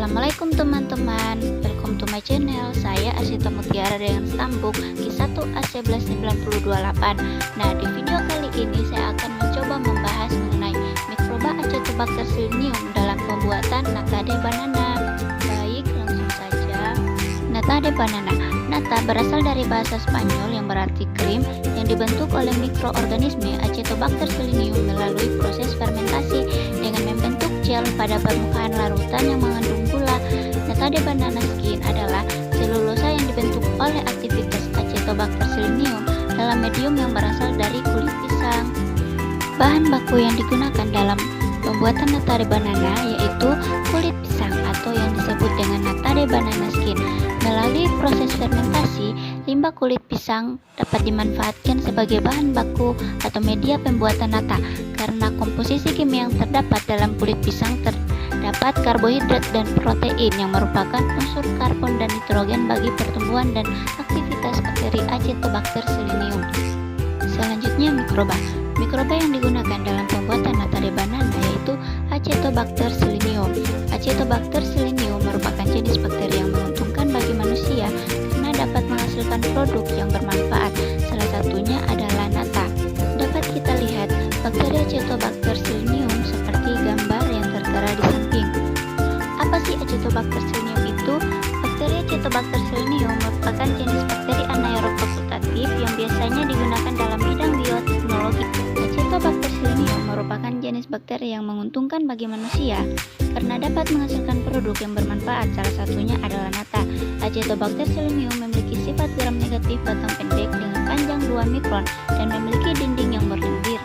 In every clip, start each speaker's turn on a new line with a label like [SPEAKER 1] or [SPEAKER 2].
[SPEAKER 1] Assalamualaikum teman-teman, welcome to my channel. Saya Asyita Mutiara dengan Stambuk Q1A11928. Nah, di video kali ini saya akan mencoba membahas mengenai mikroba Acetobacter silinium dalam pembuatan nata de banana. Baik, langsung saja. Nata de banana. Nata berasal dari bahasa Spanyol yang berarti krim yang dibentuk oleh mikroorganisme Acetobacter silinium melalui proses fermentasi dengan membentuk gel pada permukaan larutan yang mengandung gula. Nata de banana skin adalah selulosa yang dibentuk oleh aktivitas Acetobacter silinium dalam medium yang berasal dari kulit pisang. Bahan baku yang digunakan dalam pembuatan nata de banana yaitu kulit pisang atau yang disebut dengan nata de banana skin. Melalui proses fermentasi, limbah kulit pisang dapat dimanfaatkan sebagai bahan baku atau media pembuatan nata karena komposisi kimia yang terdapat dalam kulit pisang terdapat karbohidrat dan protein yang merupakan unsur karbon dan nitrogen bagi pertumbuhan dan aktivitas bakteri Acetobacter silinium. Selanjutnya mikroba. Mikroba yang digunakan dalam pembuatan nata de banana yaitu Acetobacter silinium. Acetobacter silinium merupakan jenis bakteri yang menguntungkan bagi manusia karena dapat menghasilkan produk yang bermanfaat. Salah satunya adalah nata. Dapat kita lihat bakteri Acetobacter silinium seperti gambar yang tertera di samping. Apa sih Acetobacter silinium itu? Bakteri Acetobacter silinium merupakan jenis bakteri anaerob fakultatif yang biasanya digunakan dalam bidang bioteknologi. Acetobacter silinium merupakan jenis bakteri yang menguntungkan bagi manusia karena dapat menghasilkan produk yang bermanfaat. Salah satunya adalah nata. Acetobacter silinium memiliki sifat gram negatif batang pendek dengan panjang 2 mikron dan memiliki dinding yang berlendir.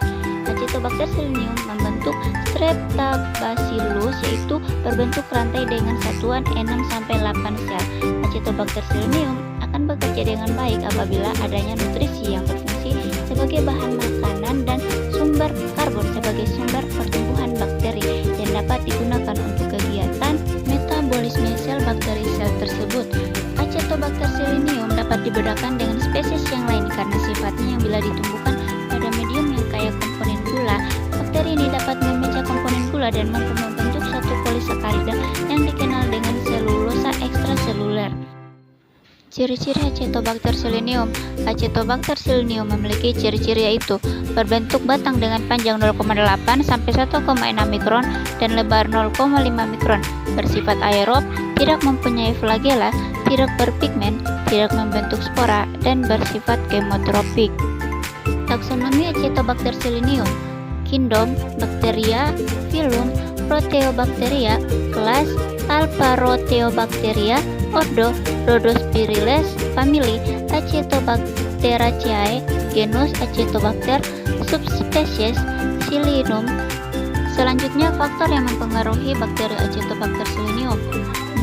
[SPEAKER 1] Acetobacter silinium membentuk streptabacillus yaitu berbentuk rantai dengan satuan 6-8 sel. Acetobacter silinium akan bekerja dengan baik apabila adanya nutrisi yang berfungsi sebagai bahan makanan dan sumber karbon sebagai sumber pertumbuhan bakteri yang dapat digunakan untuk kegiatan metabolisme sel bakteri sel tersebut. Acetobacter silinium dapat dibedakan dengan spesies yang lain karena sifatnya yang bila ditumbuhkan pada medium yang kaya komponen gula. Bakteri ini dapat memecah komponen gula dan mampu membentuk satu polisakarida yang dikenal dengan selulosa ekstraseluler. Ciri-ciri Acetobacter silinium. Acetobacter silinium memiliki ciri-ciri yaitu berbentuk batang dengan panjang 0,8 sampai 1,6 mikron dan lebar 0,5 mikron, bersifat aerob, tidak mempunyai flagela, tidak berpigmen, tidak membentuk spora, dan bersifat kemotropik. Taksonomi Acetobacter silinium. Kingdom, Bacteria, Phylum, Proteobacteria, kelas Alpharoteobacteria, ordo Rhodospirales, famili Acetobacteraceae, genus Acetobacter, subspesies Silynum. Selanjutnya, faktor yang mempengaruhi bakteri Acetobacter silinium.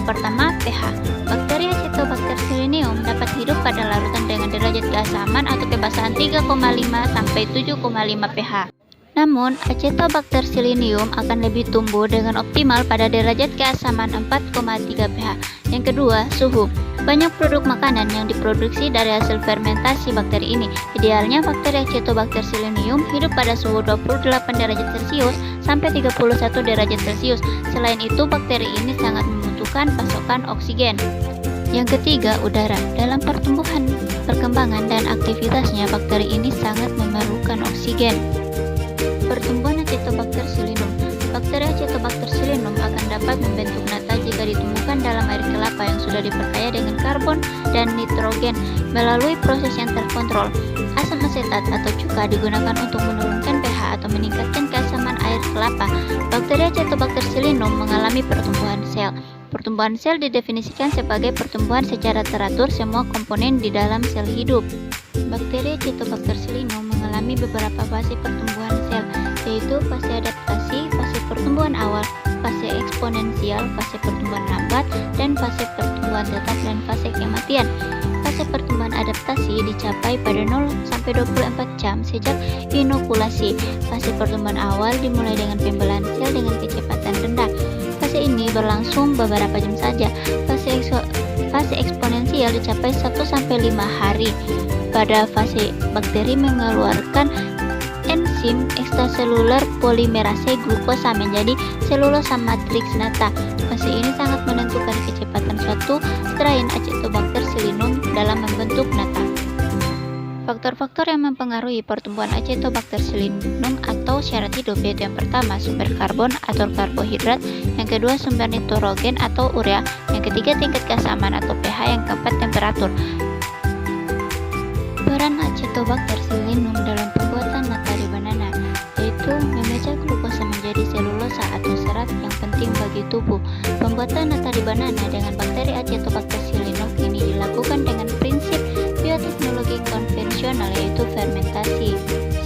[SPEAKER 1] Pertama, pH. Bakteri Acetobacter silinium dapat hidup pada larutan dengan derajat keasaman atau kebasahan 3,5 sampai 7,5 pH. Namun, Acetobacter silinium akan lebih tumbuh dengan optimal pada derajat keasaman 4,3 pH. Yang kedua, suhu. Banyak produk makanan yang diproduksi dari hasil fermentasi bakteri ini. Idealnya bakteri Acetobacter silinium hidup pada suhu 28 derajat Celcius sampai 31 derajat Celcius. Selain itu, bakteri ini sangat membutuhkan pasokan oksigen. Yang ketiga, udara. Dalam pertumbuhan, perkembangan, dan aktivitasnya, bakteri ini sangat memerlukan oksigen. Pertumbuhan Acetobacter silinium. Bakteri Acetobacter silinium akan dapat membentuk nata jika ditumbuhkan dalam air kelapa yang sudah diperkaya dengan karbon dan nitrogen melalui proses yang terkontrol. Asam asetat atau cuka digunakan untuk menurunkan pH atau meningkatkan keasaman air kelapa. Bakteri Acetobacter silinium mengalami pertumbuhan sel. Pertumbuhan sel didefinisikan sebagai pertumbuhan secara teratur semua komponen di dalam sel hidup. Bakteri Acetobacter silinium mengalami beberapa fase pertumbuhan sel, yaitu fase adaptasi, fase pertumbuhan awal, fase eksponensial, fase pertumbuhan lambat, dan fase pertumbuhan tetap dan fase kematian. Fase pertumbuhan adaptasi dicapai pada 0-24 jam sejak inokulasi. Fase pertumbuhan awal dimulai dengan pembelahan sel dengan kecepatan rendah. Fase ini berlangsung beberapa jam saja. Fase eksponensial dicapai 1-5 hari. Pada fase bakteri mengeluarkan enzim ekstraseluler polimerase glukosa menjadi selulosa matriks nata. Fase ini sangat menentukan kecepatan suatu strain Acetobacter Sillinum dalam membentuk nata. Faktor-faktor yang mempengaruhi pertumbuhan Acetobacter Sillinum atau syarat hidup yaitu yang pertama sumber karbon atau karbohidrat, yang kedua sumber nitrogen atau urea, yang ketiga tingkat keasaman atau pH, yang keempat temperatur. Peran Acetobacter Sillinum dalam pembuatan nata di banana yaitu memecah glukosa menjadi selulosa atau serat yang penting bagi tubuh. Pembuatan nata di banana dengan bakteri Acetobacter Sillinum ini dilakukan dengan prinsip bioteknologi konvensional yaitu fermentasi.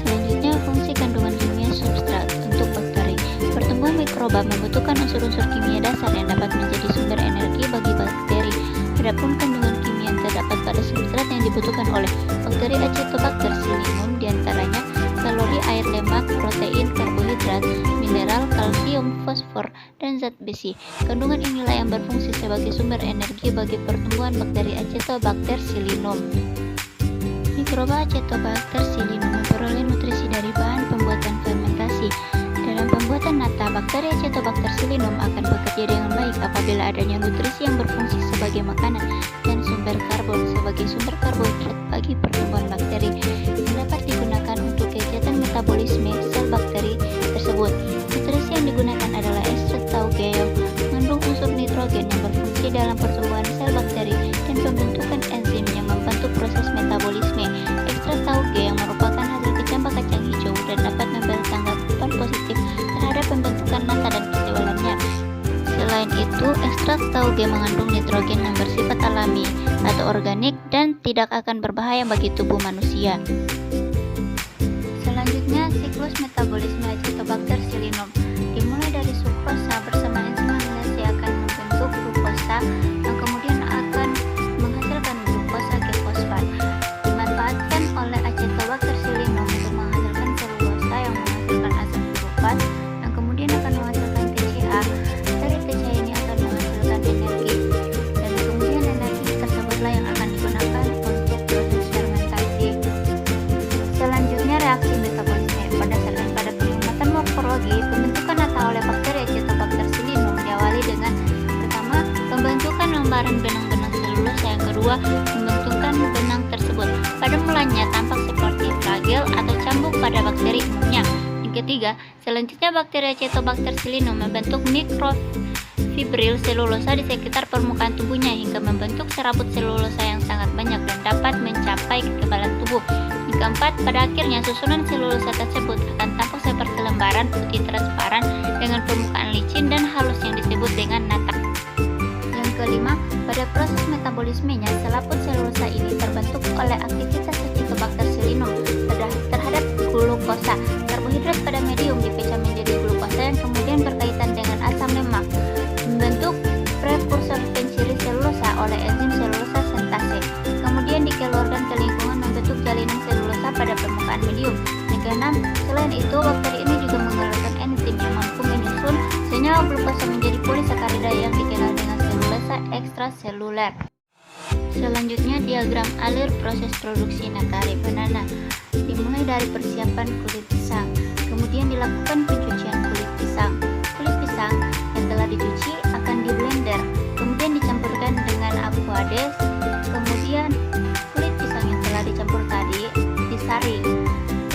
[SPEAKER 1] Selanjutnya, fungsi kandungan kimia substrat untuk bakteri. Pertumbuhan mikroba membutuhkan unsur-unsur kimia dasar yang dapat menjadi sumber energi bagi bakteri. Adapun kandungan kimia yang terdapat pada substrat yang dibutuhkan oleh bakteri Acetobacter Sillinum diantaranya kalori, air, lemak, protein, karbohidrat, mineral, kalsium, fosfor, dan zat besi. Kandungan inilah yang berfungsi sebagai sumber energi bagi pertumbuhan bakteri Acetobacter Sillinum. Mikroba Acetobacter Sillinum memperoleh nutrisi dari bahan pembuatan fermentasi. Dalam pembuatan nata, bakteri Acetobacter Sillinum akan bekerja dengan baik apabila adanya nutrisi yang berfungsi sebagai makanan dan sumber karbon sebagai sumber karbohidrat bagi pertumbuhan bakteri yang dapat digunakan untuk kegiatan metabolisme sel bakteri tersebut. Nutrisi yang digunakan adalah ekstrak tauge yang mengandung unsur nitrogen yang berfungsi dalam pertumbuhan sel bakteri dan pembentukan enzim yang membantu proses metabolisme. Ekstrak tauge yang merupakan hasil kecambah kacang hijau dan dapat memberi tanggapan positif terhadap pembentukan nata dan ketebalannya. Selain itu, ekstrak tauge mengandung nitrogen yang bersifat alami atau organik dan tidak akan berbahaya bagi tubuh manusia. Selanjutnya, siklus metabolisme Acetobacter Sillinum dimulai dari sukrosa bersama enzim aminase akan membentuk glukosa yang kemudian akan menghasilkan glukosa G-fosfat. Dimanfaatkan oleh Acetobacter Sillinum untuk menghasilkan selulosa yang menghasilkan asam sulfat yang kemudian akan menghasilkan TCA. Dari TCA ini akan menghasilkan energi dan kemudian energi tersebutlah yang akan digunakan untuk proses fermentasi. Selanjutnya, reaksi metabolisme. Berdasarkan pada pengamatan morfologi, pembentukan nata oleh bakteri Acetobacter Sillinum diawali dengan pertama, pembentukan lembaran benang-benang selulosa, yang kedua, pembentukan benang tersebut pada mulanya tampak seperti flagel atau cambuk pada bakteri umumnya. Yang ketiga, selanjutnya bakteri Acetobacter Sillinum membentuk mikrofibril selulosa di sekitar permukaan tubuhnya hingga membentuk serabut selulosa yang sangat banyak dan dapat mencapai kekebalan tubuh. Yang keempat, pada akhirnya susunan selulosa tersebut akan tampak seperti lembaran putih transparan dengan permukaan licin dan halus yang disebut dengan nata. Yang kelima, pada proses metabolismenya, selaput selulosa ini terbentuk oleh aktivitas Acetobacter Sillinum terhadap glukosa. Karbohidrat pada medium dipecah menjadi glukosa yang kemudian berkaitan dengan asam lemak, membentuk prekursor penciri selulosa oleh enzim selulosa sintase. Kemudian dikeluarkan ke lingkungan membentuk jalinan selulosa pada permukaan medium. Yang keenam, selain itu bakteri ini juga mengeluarkan enzim yang mampu menyusun senyawa glukosa menjadi polisakarida yang dikenal dengan selulosa ekstraseluler. Selanjutnya, diagram alur proses produksi nata di banana. Dimulai dari persiapan kulit pisang, kemudian dilakukan pencucian kulit pisang. Kulit pisang yang telah dicuci akan di blender, kemudian dicampurkan dengan aqueous, kemudian kulit pisang yang telah dicampur tadi disaring,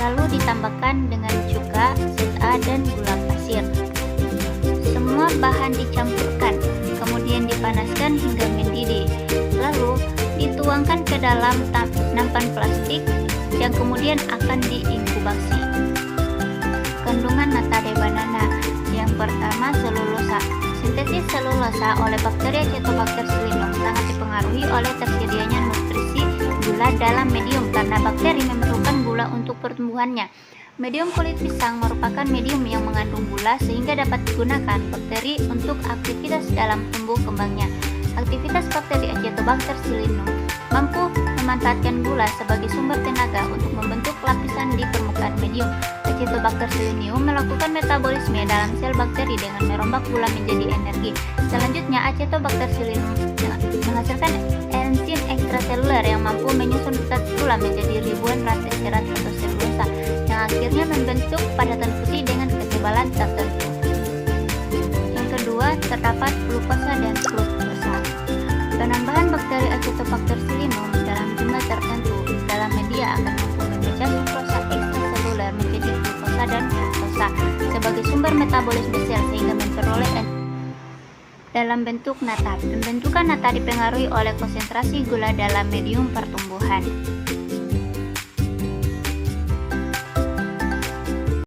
[SPEAKER 1] lalu ditambahkan dengan cuka, zat A, dan gula pasir. Semua bahan dicampurkan, kemudian dipanaskan hingga mendidih, lalu dituangkan ke dalam nampan plastik yang kemudian akan diinkubasi. Kandungan nata de banana. Yang pertama, selulosa. Sintesis selulosa oleh bakteri Acetobacter Sillinum sangat dipengaruhi oleh tersedianya nutrisi gula dalam medium karena bakteri memerlukan gula untuk pertumbuhannya. Medium kulit pisang merupakan medium yang mengandung gula sehingga dapat digunakan bakteri untuk aktivitas dalam tumbuh kembangnya. Aktivitas bakteri Acetobacter Sillinum mampu memanfaatkan gula sebagai sumber tenaga untuk membentuk lapisan di permukaan medium. Acetobacter Sillinum melakukan metabolisme dalam sel bakteri dengan merombak gula menjadi energi. Selanjutnya, Acetobacter Sillinum menghasilkan enzim ekstraseluler yang mampu menyusun zat gula menjadi ribuan rantai serat atau selulosa yang akhirnya membentuk padatan putih dengan ketebalan tertentu. Yang kedua, terdapat glukosa dan fruktosa. sumber metabolisme sel sehingga memperoleh dalam bentuk nata. Pembentukan nata dipengaruhi oleh konsentrasi gula dalam medium pertumbuhan.